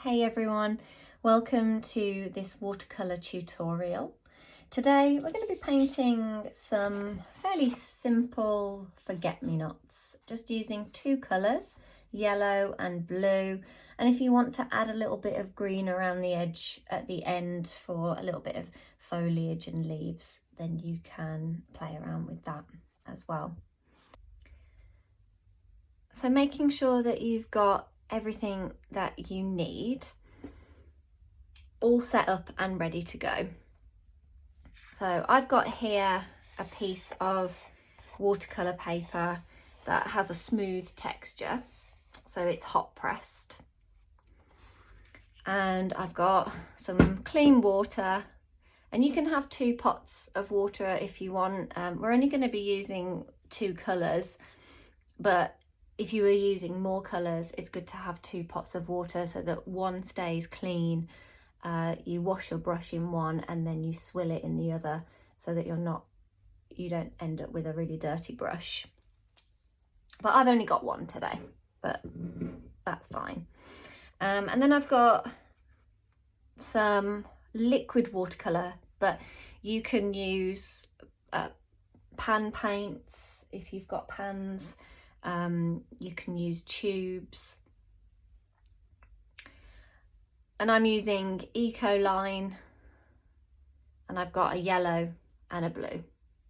Hey everyone, welcome to this watercolour tutorial. Today we're going to be painting some fairly simple forget-me-nots, just using two colours, yellow and blue, and if you want to add a little bit of green around the edge at the end for a little bit of foliage and leaves, then you can play around with that as well. So making sure that you've got everything that you need all set up and ready to go. So I've got here a piece of watercolour paper that has a smooth texture, so it's hot pressed, and I've got some clean water, and you can have 2 pots of water if you want. We're only going to be using 2 colours, but if you were using more colours, it's good to have 2 pots of water so that one stays clean. You wash your brush in one and then you swill it in the other so that you don't end up with a really dirty brush. But I've only got one today, but that's fine. And then I've got some liquid watercolour, but you can use pan paints if you've got pans. You can use tubes, and I'm using Ecoline, and I've got a yellow and a blue,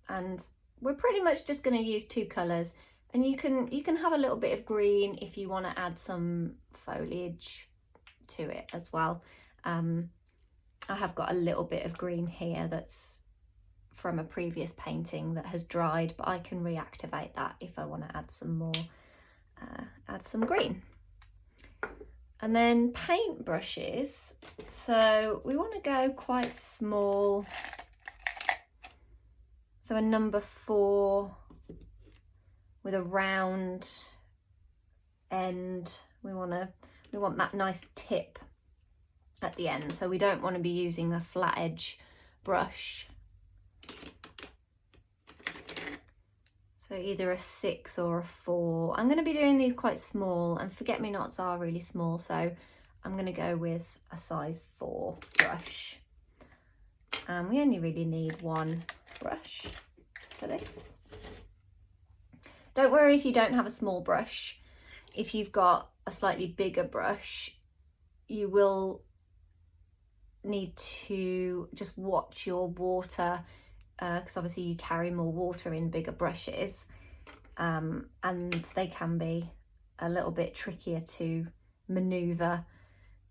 and we're pretty much just going to use 2 colours, and you can have a little bit of green if you want to add some foliage to it as well. I have got a little bit of green here that's from a previous painting that has dried, but I can reactivate that if I want to add some more, add some green. And then paint brushes, so we want to go quite small, so a number 4 with a round end. We want that nice tip at the end, so we don't want to be using a flat edge brush. So either a 6 or a 4. I'm going to be doing these quite small, and forget-me-nots are really small, so I'm going to go with a size 4 brush. We only really need 1 brush for this. Don't worry if you don't have a small brush. If you've got a slightly bigger brush, you will need to just watch your water, because obviously you carry more water in bigger brushes, and they can be a little bit trickier to maneuver,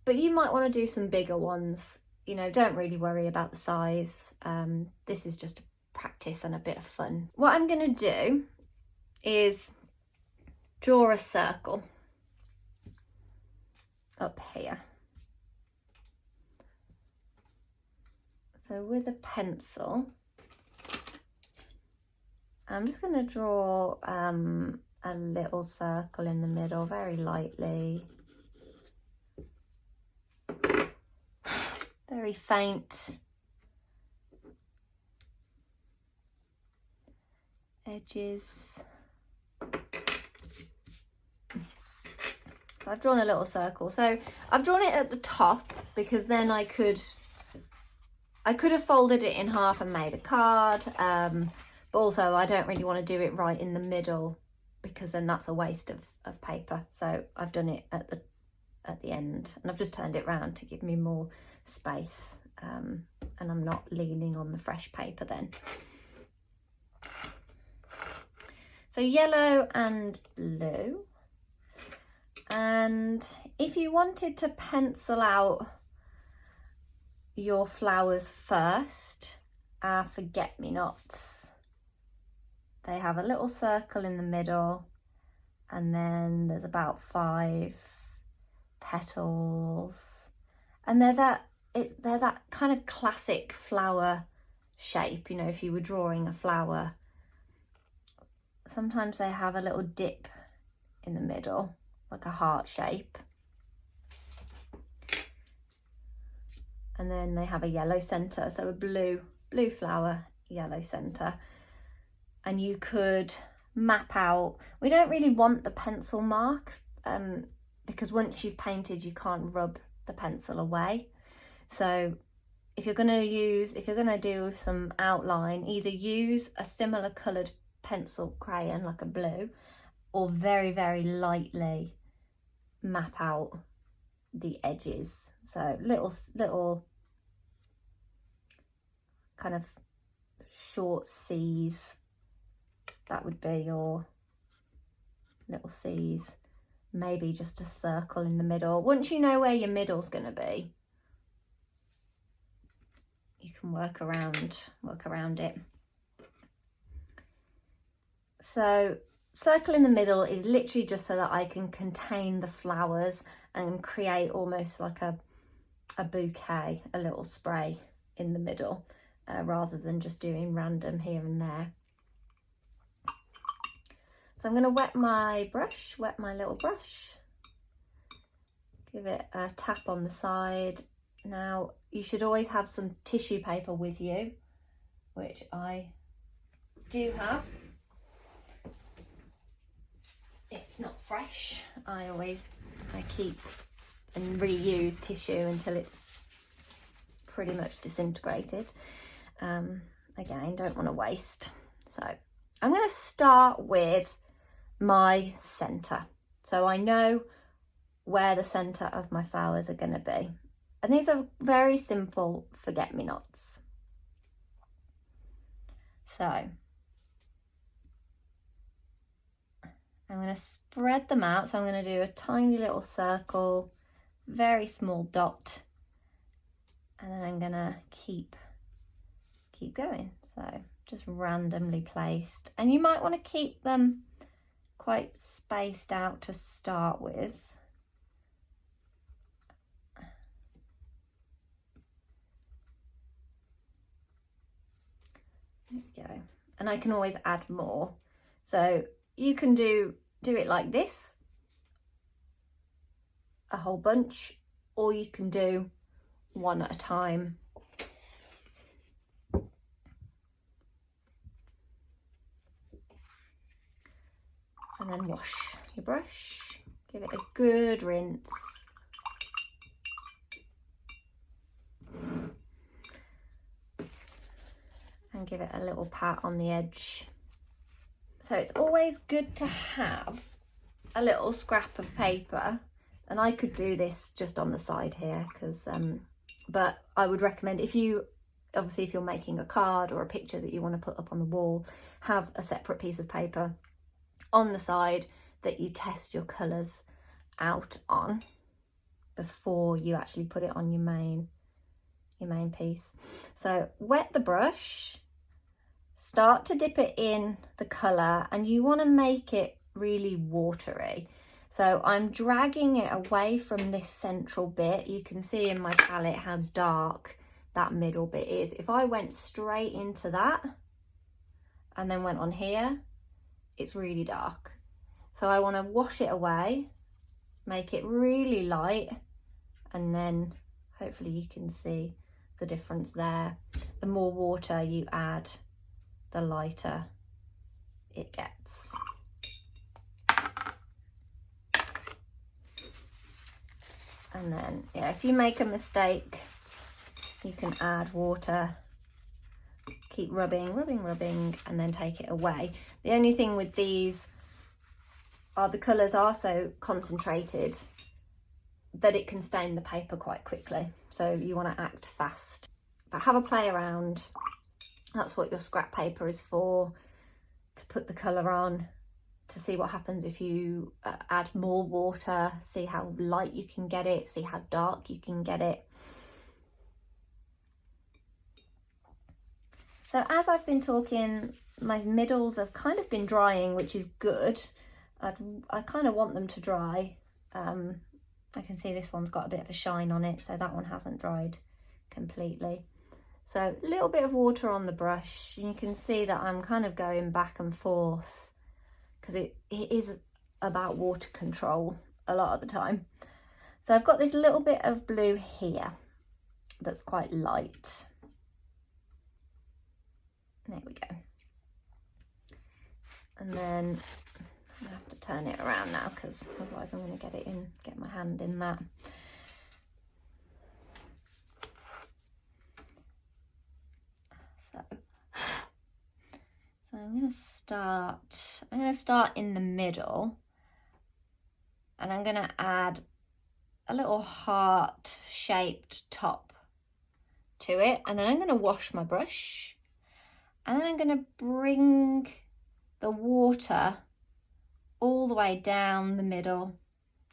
but you might want to do some bigger ones. You know, don't really worry about the size. This is just a practice and a bit of fun. What I'm going to do is draw a circle up here. So with a pencil, I'm just going to draw a little circle in the middle, very lightly, very faint edges. So I've drawn a little circle. So I've drawn it at the top because then I could have folded it in half and made a card. But also I don't really want to do it right in the middle because then that's a waste of paper. So I've done it at the end, and I've just turned it round to give me more space, and I'm not leaning on the fresh paper then. So yellow and blue. And if you wanted to pencil out your flowers first, our forget-me-nots, they have a little circle in the middle, and then there's about 5 petals, and they're that kind of classic flower shape. You know, if you were drawing a flower, sometimes they have a little dip in the middle, like a heart shape, and then they have a yellow center, so a blue flower, yellow center. And you could map out, we don't really want the pencil mark, because once you've painted you can't rub the pencil away. So if you're going to do some outline, either use a similar coloured pencil crayon like a blue, or very, very lightly map out the edges. So little kind of short C's, that would be your little C's, maybe just a circle in the middle. Once you know where your middle's going to be, you can work around it. So circle in the middle is literally just so that I can contain the flowers and create almost like a bouquet, a little spray in the middle, rather than just doing random here and there. So I'm going to wet my little brush, give it a tap on the side. Now you should always have some tissue paper with you, which I do have. It's not fresh. I keep and reuse tissue until it's pretty much disintegrated. Again, don't want to waste. So I'm going to start with my centre. So I know where the centre of my flowers are going to be. And these are very simple forget-me-nots. So I'm going to spread them out. So I'm going to do a tiny little circle, very small dot, and then I'm going to keep going. So just randomly placed. And you might want to keep them quite spaced out to start with. There we go. And I can always add more. So you can do it like this, a whole bunch, or you can do one at a time. And then wash your brush, give it a good rinse. And give it a little pat on the edge. So it's always good to have a little scrap of paper, and I could do this just on the side here, because but I would recommend, if you're making a card or a picture that you want to put up on the wall, have a separate piece of paper on the side that you test your colours out on before you actually put it on your main piece. So wet the brush, start to dip it in the colour, and you want to make it really watery. So I'm dragging it away from this central bit. You can see in my palette how dark that middle bit is. If I went straight into that and then went on here, it's really dark. So I want to wash it away, make it really light, and then hopefully you can see the difference there. The more water you add, the lighter it gets. And then, yeah, if you make a mistake, you can add water, keep rubbing, and then take it away. The only thing with these are the colours are so concentrated that it can stain the paper quite quickly. So you want to act fast, but have a play around. That's what your scrap paper is for, to put the colour on, to see what happens if you add more water, see how light you can get it, see how dark you can get it. So as I've been talking, my middles have kind of been drying, which is good. I kind of want them to dry. I can see this one's got a bit of a shine on it, so that one hasn't dried completely. So a little bit of water on the brush, and you can see that I'm kind of going back and forth, because it is about water control a lot of the time. So I've got this little bit of blue here that's quite light. There we go. And then I'm gonna have to turn it around now, because otherwise I'm going to get my hand in that. I'm going to start in the middle, and I'm going to add a little heart shaped top to it, and then I'm going to wash my brush, and then I'm going to bring the water all the way down the middle,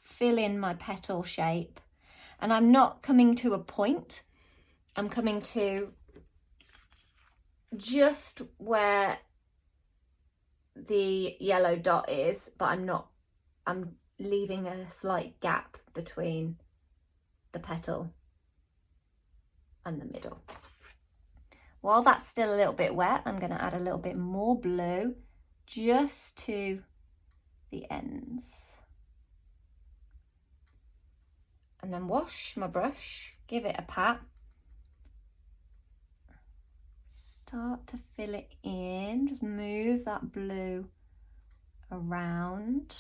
fill in my petal shape, and I'm not coming to a point, I'm coming to just where the yellow dot is, but I'm leaving a slight gap between the petal and the middle. While that's still a little bit wet, I'm going to add a little bit more blue just to the ends, and then wash my brush, give it a pat, start to fill it in, just move that blue around,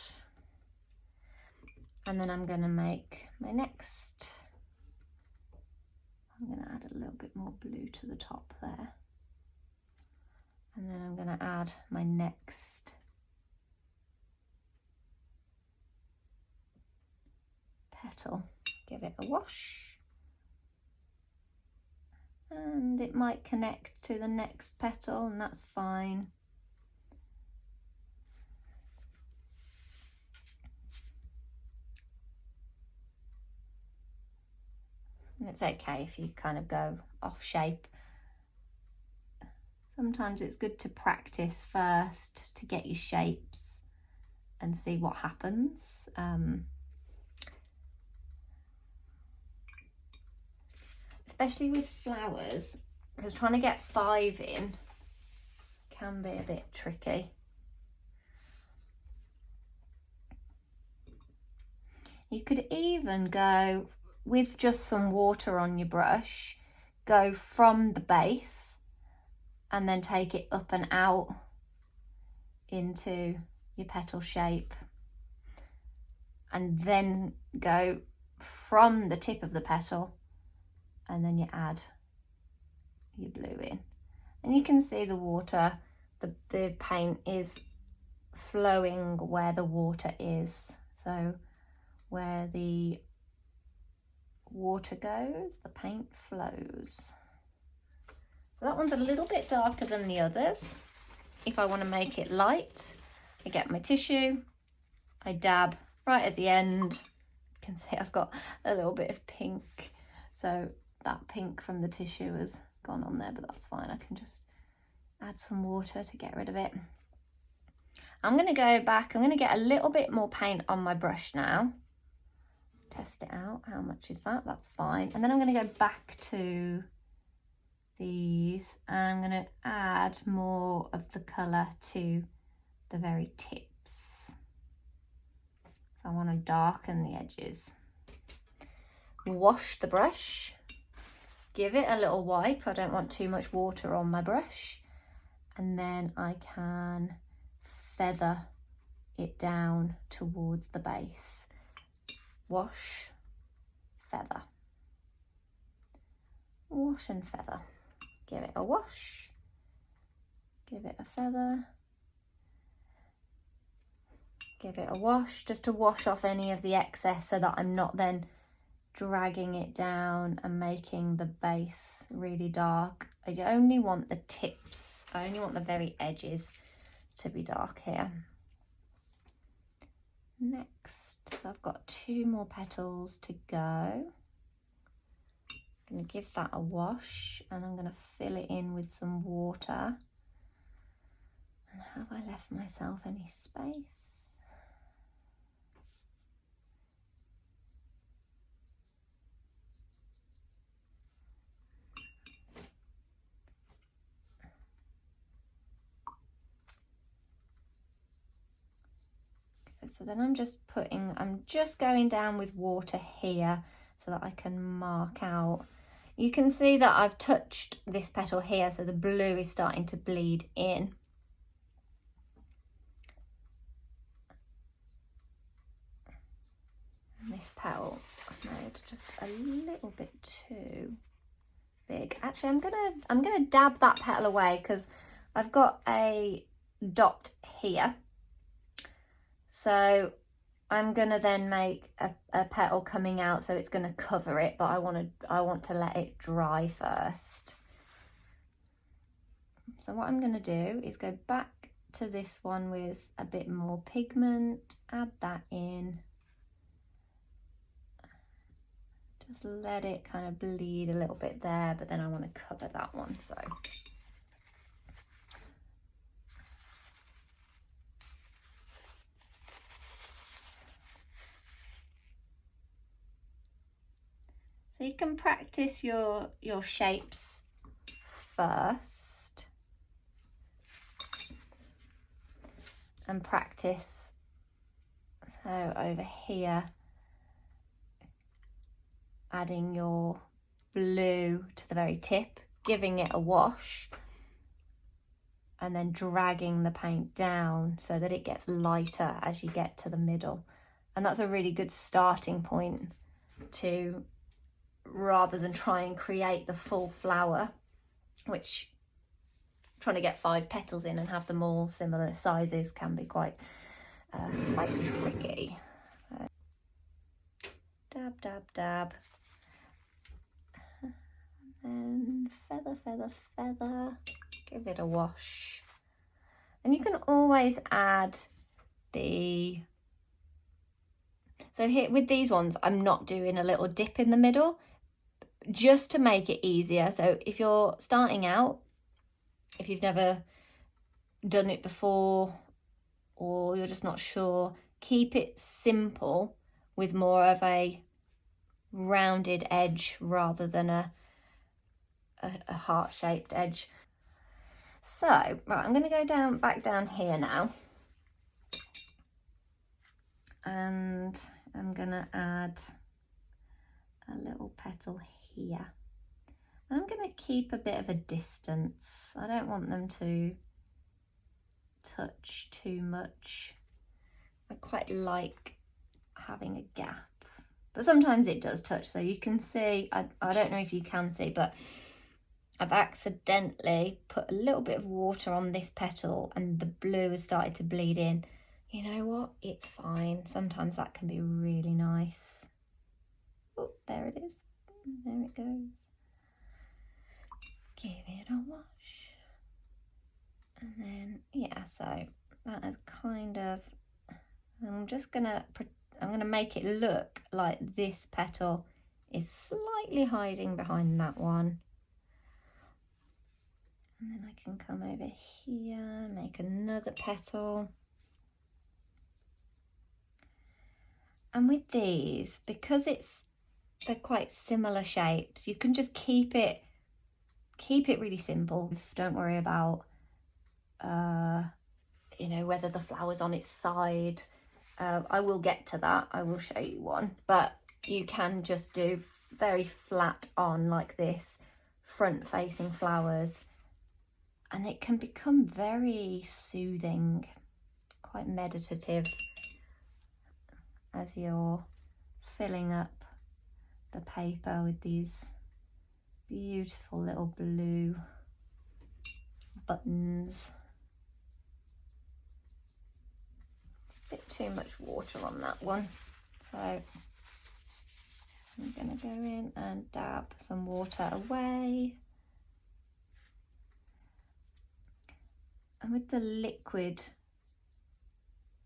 and then I'm going to make my next, I'm going to add a little bit more blue to the top there, and then I'm going to add my next petal, give it a wash, and it might connect to the next petal, and that's fine. And it's okay if you kind of go off shape. Sometimes it's good to practice first to get your shapes and see what happens. Especially with flowers, because trying to get 5 in can be a bit tricky. You could even go with just some water on your brush, go from the base and then take it up and out into your petal shape, and then go from the tip of the petal, and then you add your blue in, and you can see the water, the paint is flowing where the water is. So where the water goes, the paint flows. So that one's a little bit darker than the others. If I want to make it light, I get my tissue, I dab right at the end. You can see I've got a little bit of pink, so that pink from the tissue has gone on there, but that's fine. I can just add some water to get rid of it. I'm going to go back, I'm going to get a little bit more paint on my brush now. Test it out. How much is that? That's fine. And then I'm going to go back to these, and I'm going to add more of the colour to the very tips. So I want to darken the edges. Wash the brush, give it a little wipe. I don't want too much water on my brush, and then I can feather it down towards the base. Wash, feather, wash and feather. Give it a wash, give it a feather, give it a wash, just to wash off any of the excess so that I'm not then dragging it down and making the base really dark. I only want the tips, I only want the very edges to be dark here. Next, so I've got 2 more petals to go. I'm going to give that a wash, and I'm going to fill it in with some water. And have I left myself any space? So then I'm just going down with water here so that I can mark out. You can see that I've touched this petal here, so the blue is starting to bleed in. And this petal I've made just a little bit too big. Actually, I'm gonna dab that petal away, because I've got a dot here. So I'm gonna then make a petal coming out, so it's gonna cover it, but I want to let it dry first. So what I'm gonna do is go back to this one with a bit more pigment, add that in, just let it kind of bleed a little bit there, but then I want to cover that one. So you can practice your shapes first and practice. So over here, adding your blue to the very tip, giving it a wash, and then dragging the paint down so that it gets lighter as you get to the middle. And that's a really good starting point to, rather than try and create the full flower, which trying to get 5 petals in and have them all similar sizes can be quite tricky. So, dab, dab, dab. And then feather, feather, feather. Give it a wash. And you can always add the... So here with these ones, I'm not doing a little dip in the middle, just to make it easier. So if you're starting out, if you've never done it before, or you're just not sure, keep it simple with more of a rounded edge rather than a heart-shaped edge. So, right, I'm going to go back down here now, and I'm going to add a little petal here. And I'm going to keep a bit of a distance. I don't want them to touch too much. I quite like having a gap, but sometimes it does touch. So you can see, I don't know if you can see, but I've accidentally put a little bit of water on this petal and the blue has started to bleed in. You know what? It's fine. Sometimes that can be really nice. Oh, there it is. There it goes. Give it a wash. And then, yeah, so that is kind of, I'm gonna make it look like this petal is slightly hiding behind that one. And then I can come over here, make another petal. And with these, because they're quite similar shapes, you can just keep it really simple. Don't worry about you know, whether the flower's on its side. I will get to that, I will show you one, but you can just do very flat on like this, front facing flowers, and it can become very soothing, quite meditative as you're filling up the paper with these beautiful little blue buttons. It's a bit too much water on that one, so I'm going to go in and dab some water away. And with the liquid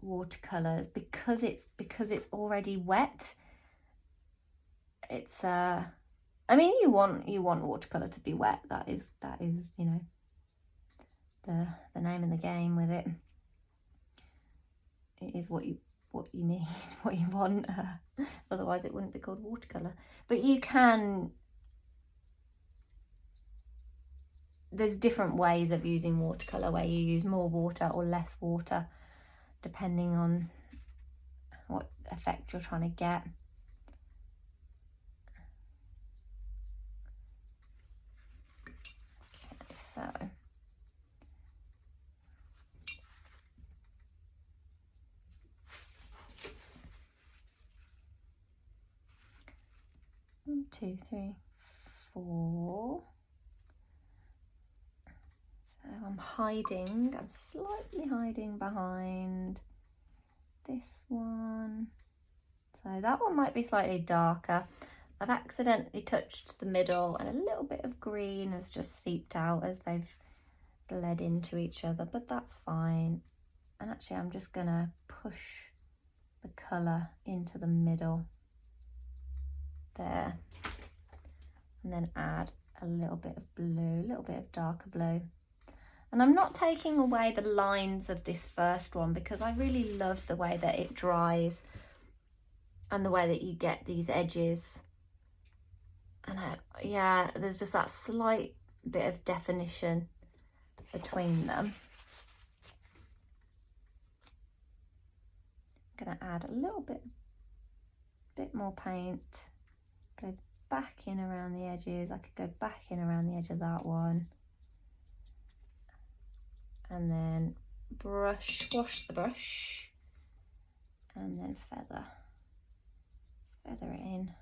watercolors, because it's already wet, it's I mean, you want watercolor to be wet. That is you know, the name of the game with it. It is what you need, what you want. Otherwise it wouldn't be called watercolor. But you can, there's different ways of using watercolor where you use more water or less water depending on what effect you're trying to get. Okay, so 1, 2, 3, 4. So I'm slightly hiding behind this one. So that one might be slightly darker. I've accidentally touched the middle and a little bit of green has just seeped out as they've bled into each other, but that's fine. And actually I'm just gonna push the colour into the middle there, and then add a little bit of blue, a little bit of darker blue. And I'm not taking away the lines of this first one because I really love the way that it dries and the way that you get these edges. And yeah, there's just that slight bit of definition between them. I'm gonna add a little bit more paint, go back in around the edges. I could go back in around the edge of that one. And then wash the brush, and then feather it in.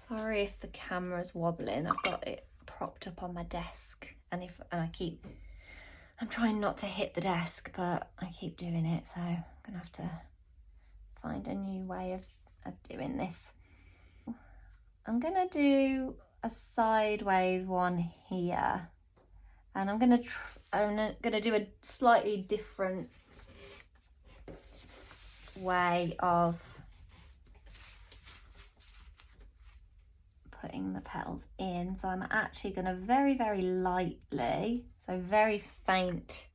Sorry if the camera's wobbling. I've got it propped up on my desk, and I'm trying not to hit the desk, but I keep doing it, so I'm gonna have to find a new way of doing this. I'm gonna do a sideways one here, and I'm gonna do a slightly different way of putting the petals in. So I'm actually going to very, very lightly, so very faint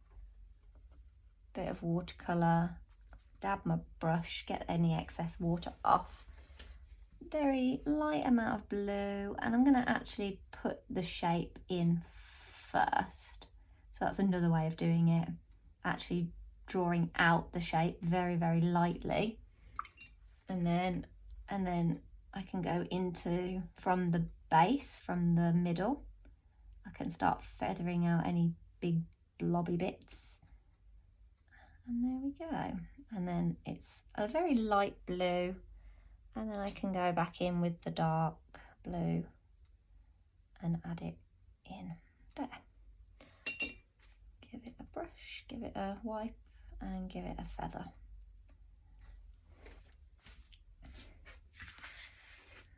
bit of watercolour, dab my brush, get any excess water off, very light amount of blue, and I'm going to actually put the shape in first. So that's another way of doing it, actually drawing out the shape very, very lightly, and then I can go into, from the base, from the middle, I can start feathering out any big blobby bits. And there we go. And then it's a very light blue, and then I can go back in with the dark blue and add it in there. Give it a brush, give it a wipe, and give it a feather.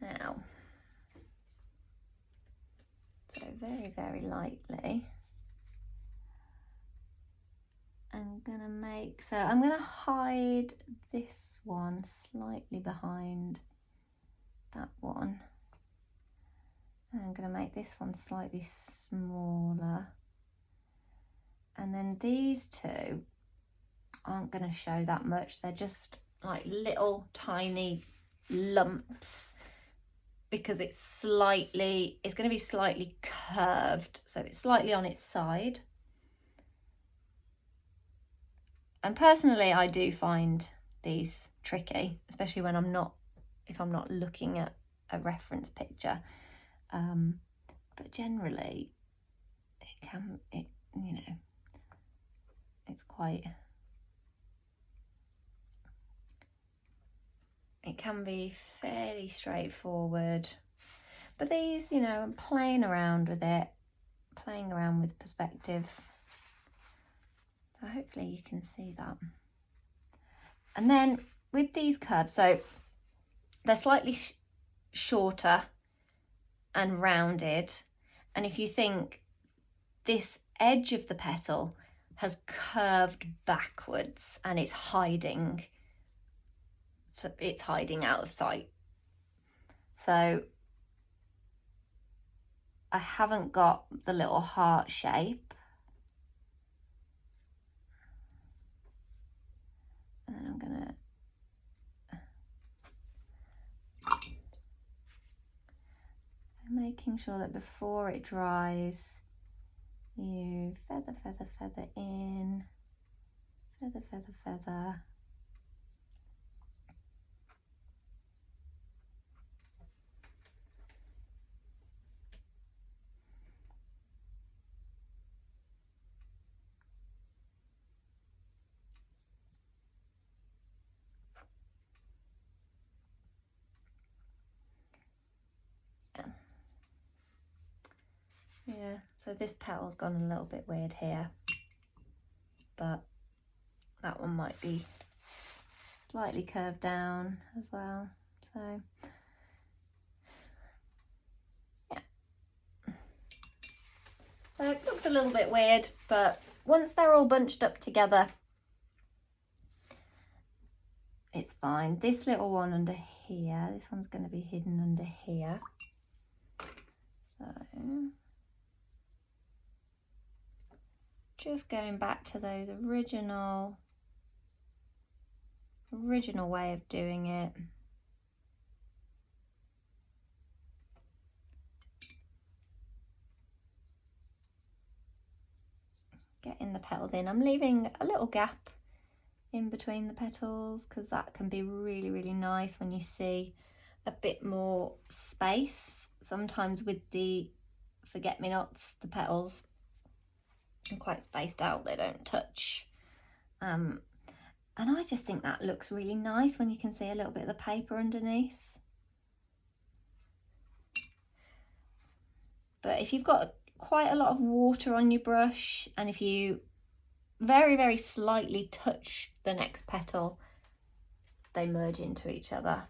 Now, so very, very lightly, I'm gonna hide this one slightly behind that one, and I'm gonna make this one slightly smaller, and then these two aren't gonna show that much. They're just like little tiny lumps, because it's going to be slightly curved, so it's slightly on its side. And personally, I do find these tricky, especially when if I'm not looking at a reference picture. But generally, it can be fairly straightforward. But these, I'm playing around with it, playing around with perspective. So hopefully you can see that. And then with these curves, so they're slightly shorter and rounded. And if you think this edge of the petal has curved backwards and it's hiding, so it's hiding out of sight. So I haven't got the little heart shape. And then I'm gonna making sure that before it dries, you feather, feather, feather in, feather, feather, feather. Yeah, so this petal's gone a little bit weird here, but that one might be slightly curved down as well. So yeah, so it looks a little bit weird, but once they're all bunched up together, it's fine. This little one under here, this one's going to be hidden under here. So just going back to those original way of doing it. Getting the petals in. I'm leaving a little gap in between the petals because that can be really, really nice when you see a bit more space. Sometimes with the forget-me-nots, the petals are quite spaced out, they don't touch. And I just think that looks really nice when you can see a little bit of the paper underneath. But if you've got quite a lot of water on your brush, and if you very, very slightly touch the next petal, they merge into each other.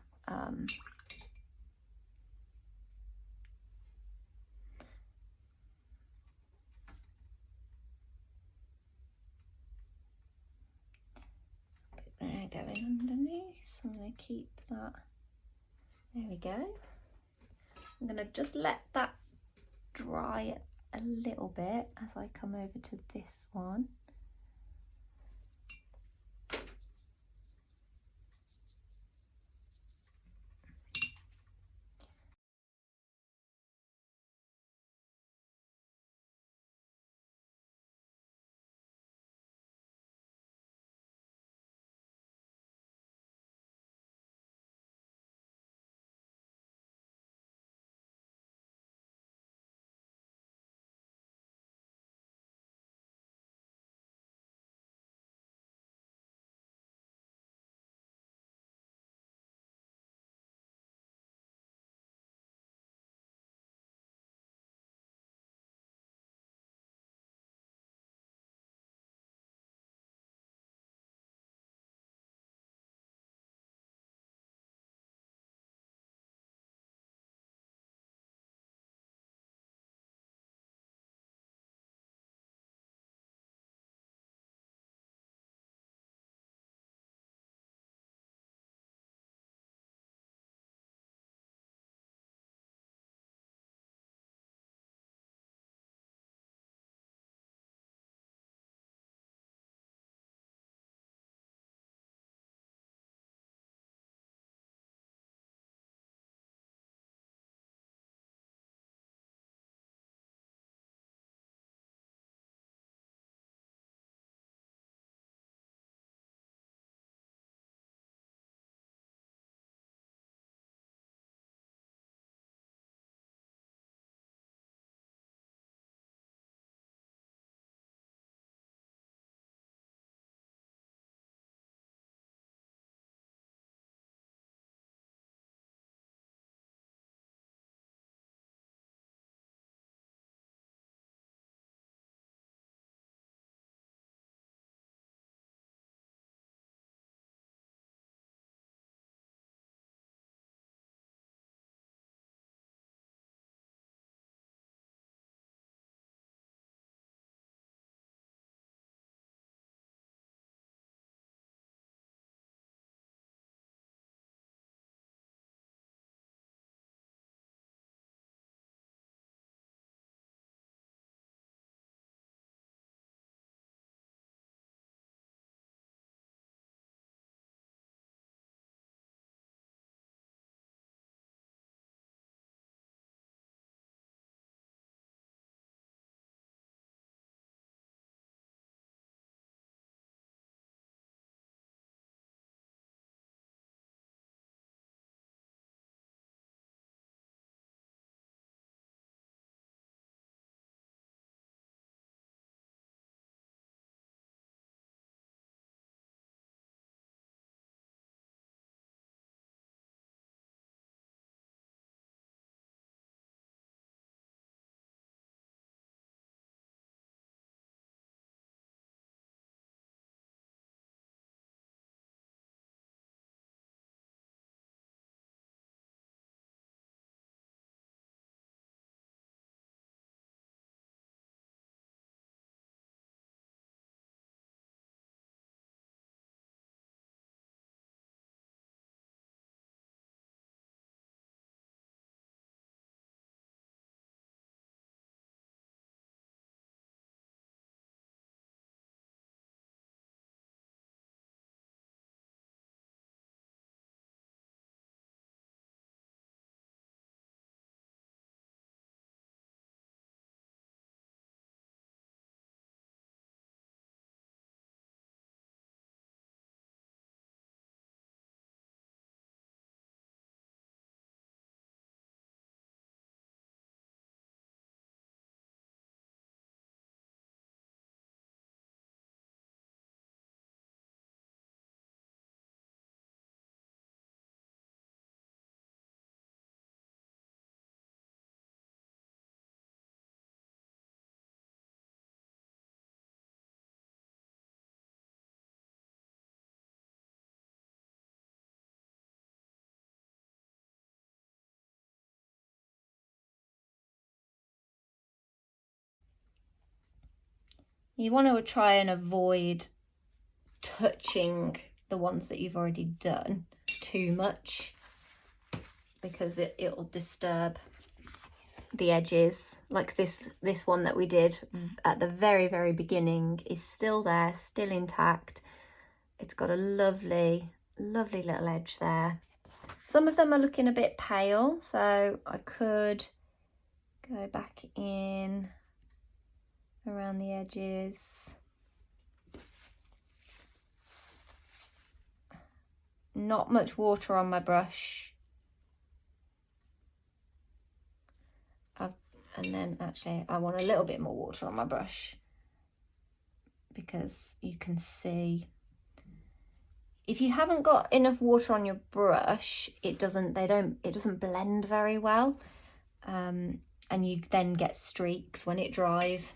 There, going underneath. I'm going to keep that. There we go. I'm going to just let that dry a little bit as I come over to this one. You want to try and avoid touching the ones that you've already done too much, because it'll disturb the edges. Like this one that we did at the very beginning is still there, still intact. It's got a lovely little edge there. Some of them are looking a bit pale, so I could go back in around the edges. Not much water on my brush. And then actually I want a little bit more water on my brush, because you can see if you haven't got enough water on your brush, it doesn't blend very well, and you then get streaks when it dries.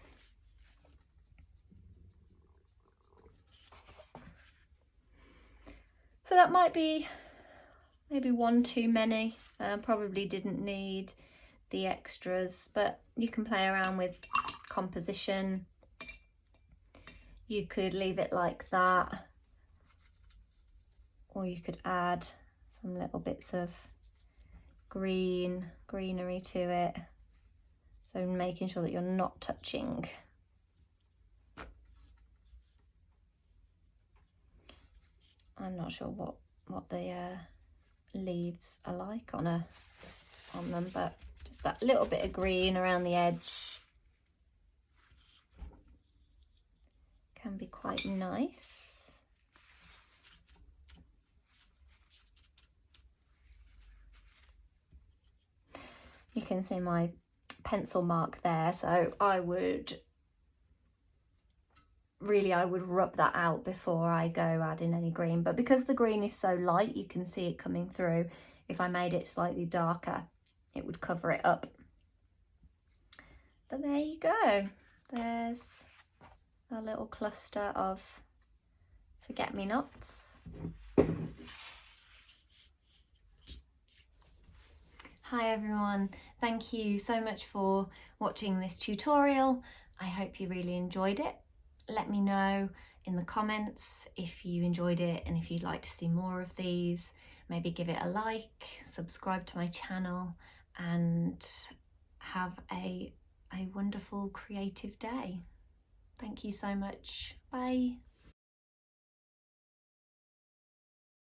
So that might be maybe one too many. Probably didn't need the extras, but you can play around with composition. You could leave it like that, or you could add some little bits of greenery to it, so making sure that you're not touching. I'm not sure what the leaves are like on them, but just that little bit of green around the edge can be quite nice. You can see my pencil mark there, so I would rub that out before I go adding any green, but because the green is so light, you can see it coming through. If I made it slightly darker, it would cover it up. But there you go. There's a little cluster of forget-me-nots. Hi everyone, thank you so much for watching this tutorial. I hope you really enjoyed it. Let me know in the comments if you enjoyed it and if you'd like to see more of these. Maybe give it a like, subscribe to my channel, and have a wonderful creative day. Thank you so much. Bye.